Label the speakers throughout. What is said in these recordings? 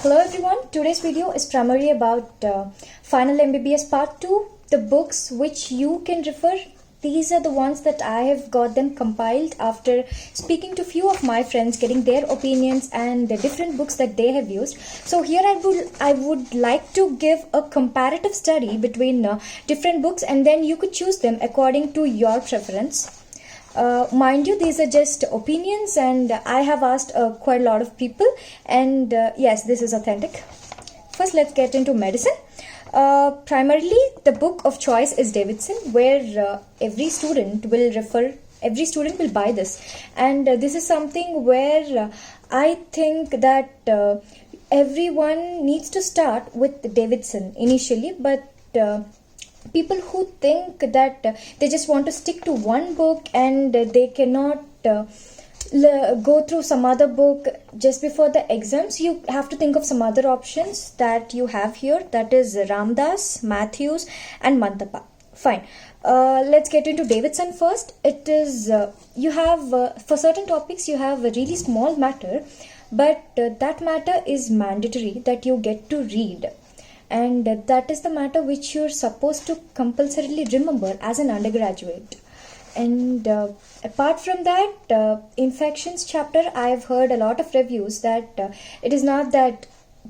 Speaker 1: Hello everyone, today's video is primarily about Final MBBS Part 2, the books which you can refer. These are the ones that I have got them compiled after speaking to few of my friends, getting their opinions and the different books that they have used. So here I would like to give a comparative study between different books, and then you could choose them according to your preference. Mind you, these are just opinions, and I have asked quite a lot of people, and yes, this is authentic. First, let's get into medicine. Primarily, the book of choice is Davidson, where every student will buy this, and this is something where I think that everyone needs to start with Davidson initially, but people who think that they just want to stick to one book and they cannot go through some other book just before the exams, you have to think of some other options that you have here. That is Ramdas, Matthews and Mantapa. Fine. Let's get into Davidson first. It is you have for certain topics you have a really small matter, but that matter is mandatory that you get to read. And that is the matter which you're supposed to compulsorily remember as an undergraduate. And apart from that, infections chapter, I've heard a lot of reviews that it is not that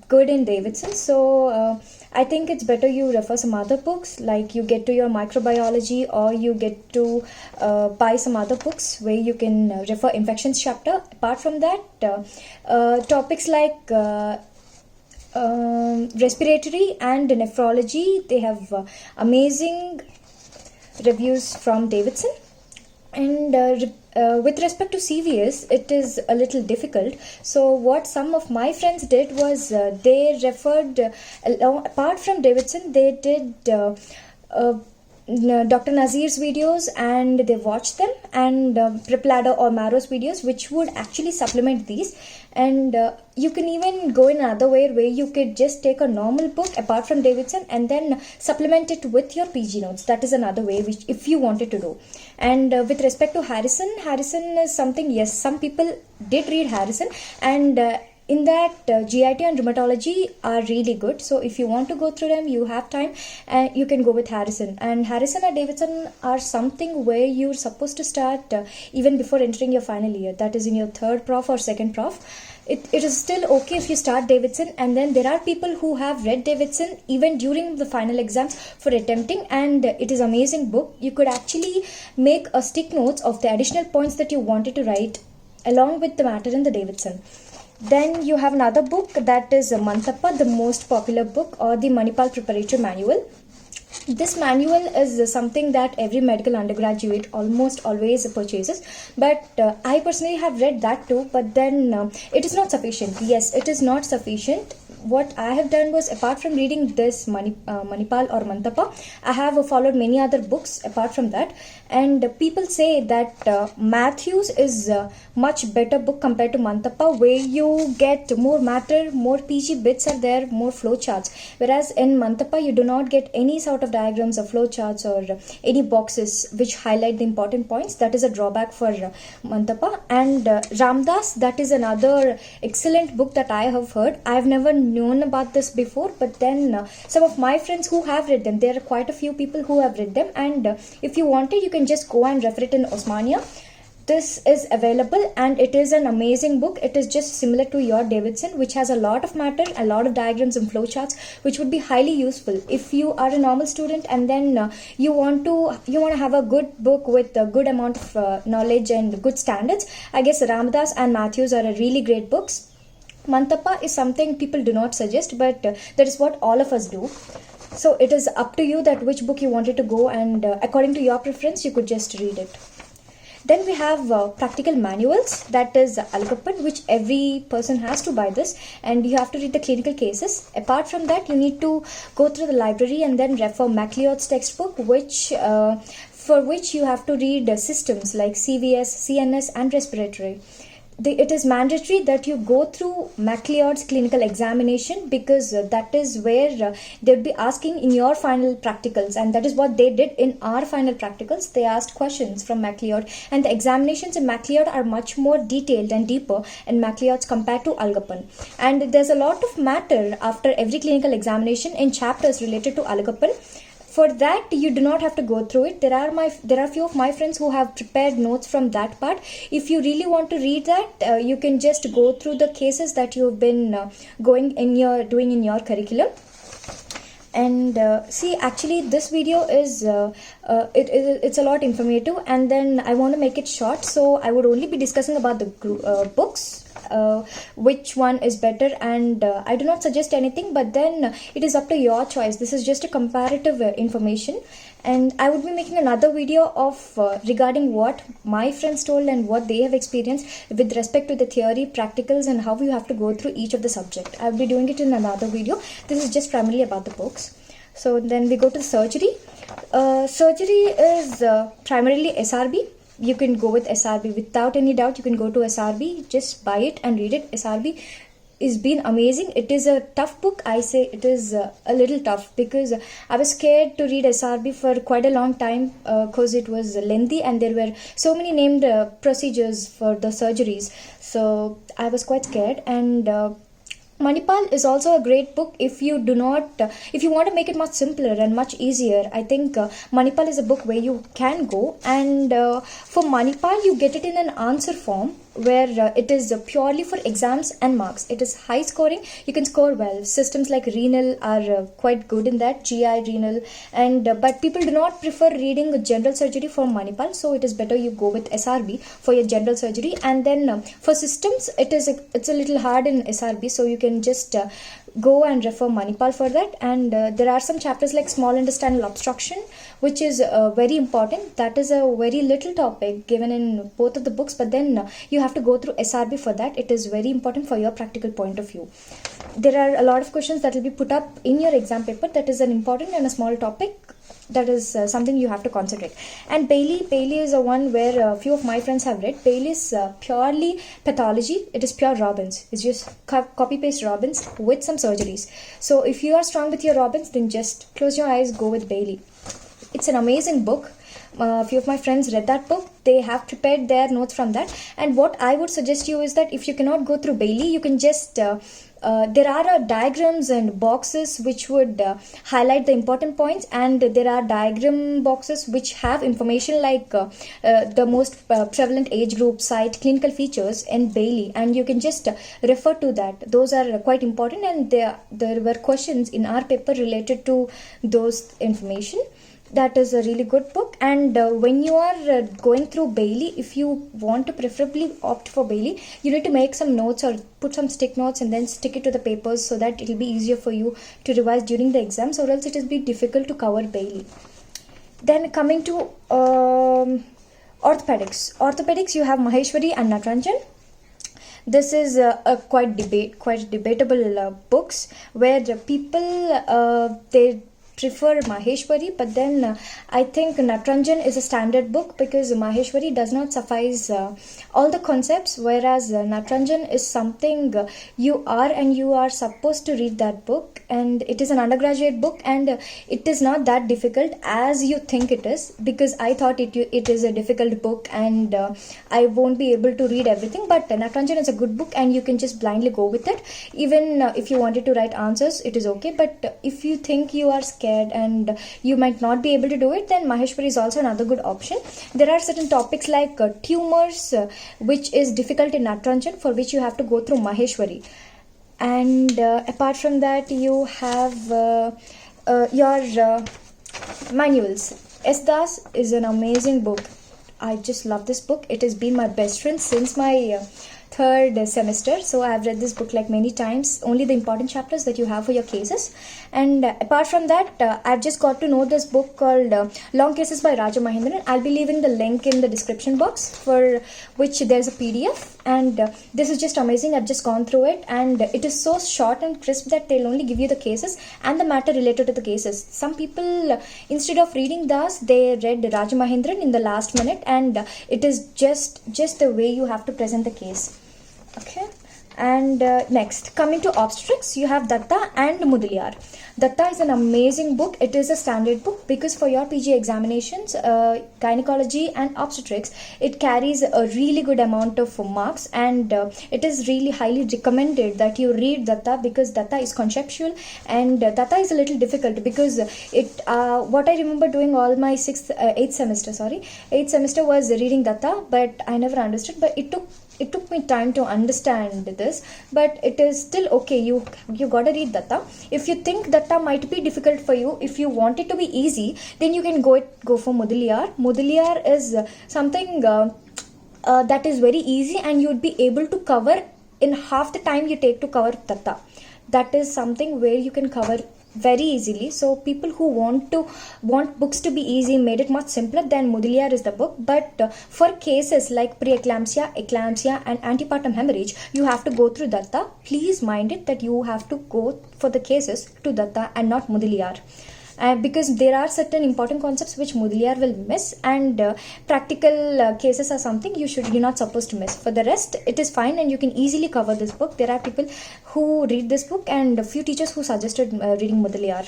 Speaker 1: good in Davidson. So I think it's better you refer some other books, like you get to your microbiology, or you get to buy some other books where you can refer infections chapter. Apart from that, topics like respiratory and nephrology, they have amazing reviews from Davidson. And with respect to CVS, it is a little difficult. So what some of my friends did was they referred, apart from Davidson, they did Dr. Nazir's videos, and they watched them, and Prepladder or Marrow's videos, which would actually supplement these. And you can even go in another way where you could just take a normal book apart from Davidson and then supplement it with your PG notes. That is another way which if you wanted to do. And with respect to Harrison is something, yes, some people did read Harrison, and in that GIT and rheumatology are really good. So if you want to go through them, you have time, and you can go with Harrison. And Harrison and Davidson are something where you're supposed to start even before entering your final year. That is in your third prof or second prof. It is still okay if you start Davidson, and then there are people who have read Davidson even during the final exams for attempting, and it is amazing book. You could actually make a stick notes of the additional points that you wanted to write along with the matter in the Davidson. Then you have another book, that is Mantapa, the most popular book, or the Manipal Preparatory Manual. This manual is something that every medical undergraduate almost always purchases, but I personally have read that too, but then it is not sufficient. Yes, it is not sufficient. What I have done was, apart from reading this Manipal or Mantapa, I have followed many other books apart from that, and people say that Matthews is a much better book compared to Mantapa, where you get more matter, more PG bits are there, more flow charts, whereas in Mantapa you do not get any sort of diagrams or flow charts or any boxes which highlight the important points. That is a drawback for Mantapa. And Ramdas, that is another excellent book that I have heard. I have never known about this before, but then some of my friends who have read them, there are quite a few people who have read them, and if you wanted, you can just go and refer it in Osmania. This is available, and it is an amazing book. It is just similar to your Davidson, which has a lot of matter, a lot of diagrams and flowcharts, which would be highly useful if you are a normal student, and then you want to have a good book with a good amount of knowledge and good standards. I guess Ramdas and Matthews are a really great books. Mantapa is something people do not suggest, but that is what all of us do. So it is up to you that which book you wanted to go, and according to your preference, you could just read it. Then we have practical manuals, that is Algappan, which every person has to buy this, and you have to read the clinical cases. Apart from that, you need to go through the library and then refer MacLeod's textbook, for which you have to read systems like CVS, CNS and respiratory. it is mandatory that you go through MacLeod's clinical examination, because that is where they'll be asking in your final practicals, and that is what they did in our final practicals. They asked questions from MacLeod, and the examinations in MacLeod are much more detailed and deeper in MacLeod's compared to Alagappan. And there's a lot of matter after every clinical examination in chapters related to Alagappan. For that, you do not have to go through it. There are few of my friends who have prepared notes from that part. If you really want to read that, you can just go through the cases that you've been doing in your curriculum. And see, actually this video is it's a lot informative, and then I want to make it short, so I would only be discussing about the books, which one is better, and I do not suggest anything, but then it is up to your choice. This is just a comparative information, and I would be making another video of regarding what my friends told and what they have experienced with respect to the theory, practicals, and how you have to go through each of the subject. I'll be doing it in another video. This is just primarily about the books. So then we go to surgery. Surgery is primarily SRB. You can go with SRB without any doubt. You can go to SRB, just buy it and read it. SRB is been amazing. It is a tough book. I say it is a little tough, because I was scared to read SRB for quite a long time, because it was lengthy and there were so many named procedures for the surgeries. So I was quite scared. And Manipal is also a great book if you want to make it much simpler and much easier. I think Manipal is a book where you can go, and for Manipal you get it in an answer form, where it is purely for exams and marks. It is high scoring. You can score well. Systems like renal are quite good in that, GI, renal, and but people do not prefer reading general surgery for Manipal, so it is better you go with SRB for your general surgery. And then for systems, it's a little hard in SRB, so you can just go and refer Manipal for that. And there are some chapters like small intestinal obstruction, which is very important. That is a very little topic given in both of the books, but then you have to go through SRB for that. It is very important for your practical point of view. There are a lot of questions that will be put up in your exam paper. That is an important and a small topic. That is something you have to concentrate. And Bailey is a one where a few of my friends have read. Bailey is purely pathology. It is pure Robbins. It's just copy paste Robbins with some surgeries. So if you are strong with your Robbins, then just close your eyes, go with Bailey. It's an amazing book. A few of my friends read that book. They have prepared their notes from that. And what I would suggest you is that if you cannot go through Bailey, you can just there are diagrams and boxes which would highlight the important points, and there are diagram boxes which have information like the most prevalent age group, site, clinical features in Bailey, and you can just refer to that. Those are quite important, and there were questions in our paper related to those information. That is a really good book. And when you are going through Bailey, if you want to preferably opt for Bailey, you need to make some notes or put some stick notes and then stick it to the papers, so that it will be easier for you to revise during the exams, or else it will be difficult to cover Bailey. Then coming to orthopedics. Orthopedics, you have Maheshwari and Natranjan. This is a quite debatable books, where the people they prefer Maheshwari, but then I think Natranjan is a standard book, because Maheshwari does not suffice all the concepts, whereas Natranjan is something you are supposed to read that book, and it is an undergraduate book, and it is not that difficult as you think it is, because I thought it is a difficult book and I won't be able to read everything. But Natranjan is a good book, and you can just blindly go with it. Even if you wanted to write answers, it is okay, but if you think you are scared and you might not be able to do it, then Maheshwari is also another good option. There are certain topics like tumors, which is difficult in Natranjan, for which you have to go through Maheshwari. And apart from that, you have your manuals. S. Das is an amazing book. I just love this book. It has been my best friend since my third semester, so I've read this book like many times, only the important chapters that you have for your cases. And apart from that, I've just got to know this book called Long Cases by Raja Mahendran. I'll be leaving the link in the description box, for which there's a PDF, and this is just amazing. I've just gone through it, and it is so short and crisp that they'll only give you the cases and the matter related to the cases. Some people, instead of reading thus, they read Raja Mahendran in the last minute, and it is just the way you have to present the case. Okay. And next, coming to obstetrics, you have Datta and Mudaliar. Datta is an amazing book. It is a standard book because for your PG examinations, gynecology and obstetrics, it carries a really good amount of marks, and it is really highly recommended that you read Datta, because Datta is conceptual, and Datta is a little difficult because it what I remember doing all my 8th semester was reading Datta, but I never understood, but it took me time to understand this, but it is still okay. You gotta read Datta. If you think Datta might be difficult for you, if you want it to be easy, then you can go for Mudaliar. Mudaliar is something that is very easy, and you'd be able to cover in half the time you take to cover Datta. That is something where you can cover very easily. So people who want books to be easy made it much simpler, then Mudaliar is the book. But for cases like preeclampsia, eclampsia and antepartum hemorrhage, you have to go through Datta. Please mind it that you have to go for the cases to Datta and not Mudaliar. Because there are certain important concepts which Mudaliar will miss, and practical cases are something you're not supposed to miss. For the rest, it is fine, and you can easily cover this book. There are people who read this book, and a few teachers who suggested reading Mudaliar.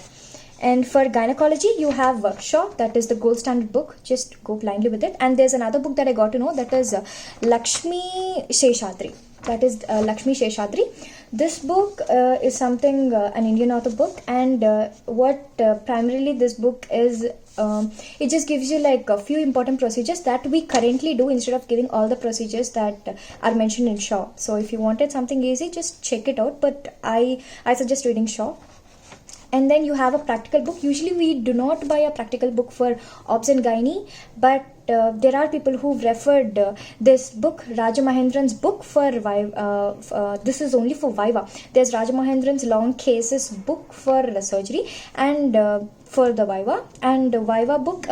Speaker 1: And for gynecology, you have Shaw, that is the gold standard book. Just go blindly with it. And there's another book that I got to know, that is Lakshmi Sheshadri. That is Lakshmi Sheshadri. This book is something, an Indian author book, and what primarily this book is, it just gives you like a few important procedures that we currently do instead of giving all the procedures that are mentioned in Shaw. So if you wanted something easy, just check it out, but I suggest reading Shaw. And then you have a practical book. Usually we do not buy a practical book for obs and gynae, but there are people who've referred this book, Raja Mahendran's book, for this is only for Viva. There's Raja Mahendran's long cases book for surgery, and for the Viva. And Viva book,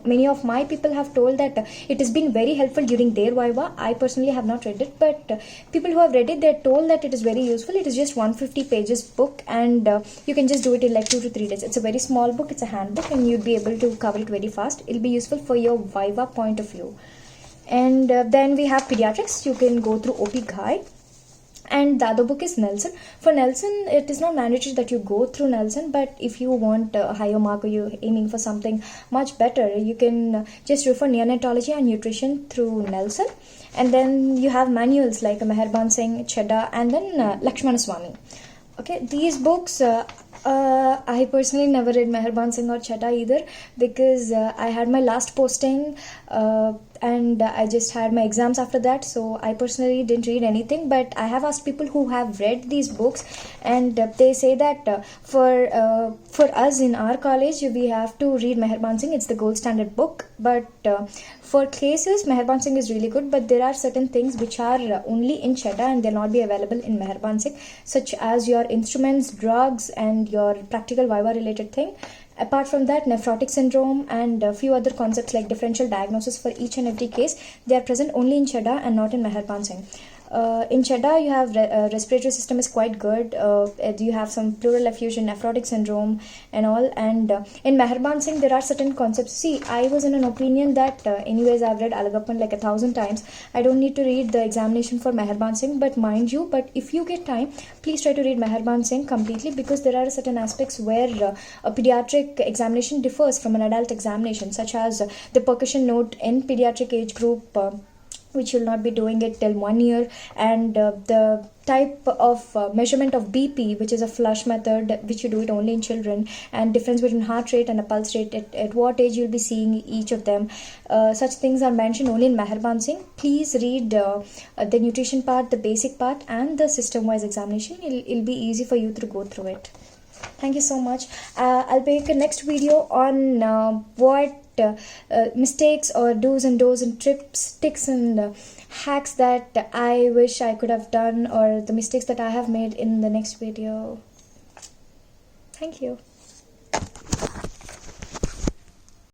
Speaker 1: many of my people have told that it has been very helpful during their Viva. I personally have not read it, but people who have read it, they're told that it is very useful. It is just 150 pages book, and you can just do it in like 2 to 3 days. It's a very small book, it's a handbook, and you'd be able to cover it very fast. It'll be useful for your Viva point of view. And then we have Pediatrics. You can go through OP Ghai. And the other book is Nelson. For Nelson, it is not mandatory that you go through Nelson, but if you want a higher mark or you're aiming for something much better, you can just refer neonatology and nutrition through Nelson. And then you have manuals like Meherban Singh, Chedda, and then Lakshmana Swami. Okay, these books, I personally never read Meherban Singh or Chedda either, because I had my last posting and I just had my exams after that, so I personally didn't read anything. But I have asked people who have read these books, and they say that for us in our college, we have to read Meherban Singh. It's the gold standard book. But for cases, Meherban Singh is really good, but there are certain things which are only in Chedda and they'll not be available in Meherban Singh, such as your instruments, drugs, and your practical Viva related thing. Apart from that, nephrotic syndrome and a few other concepts like differential diagnosis for each and every case, they are present only in Chedda and not in Meherban Singh. In Chedda, you have respiratory system is quite good. You have some pleural effusion, nephrotic syndrome, and all. And in Meherban Singh, there are certain concepts. See, I was in an opinion that, anyways, I've read Alagappan like 1,000 times. I don't need to read the examination for Meherban Singh. But mind you, if you get time, please try to read Meherban Singh completely, because there are certain aspects where a pediatric examination differs from an adult examination, such as the percussion note in pediatric age group, which you'll not be doing it till 1 year, and the type of measurement of BP, which is a flush method, which you do it only in children, and difference between heart rate and a pulse rate, at what age you'll be seeing each of them. Such things are mentioned only in Meherban Singh. Please read the nutrition part, the basic part, and the system-wise examination. It'll be easy for you to go through it. Thank you so much. I'll make a next video on what mistakes or do's and don'ts and tricks and hacks that I wish I could have done, or the mistakes that I have made in the next video. Thank you.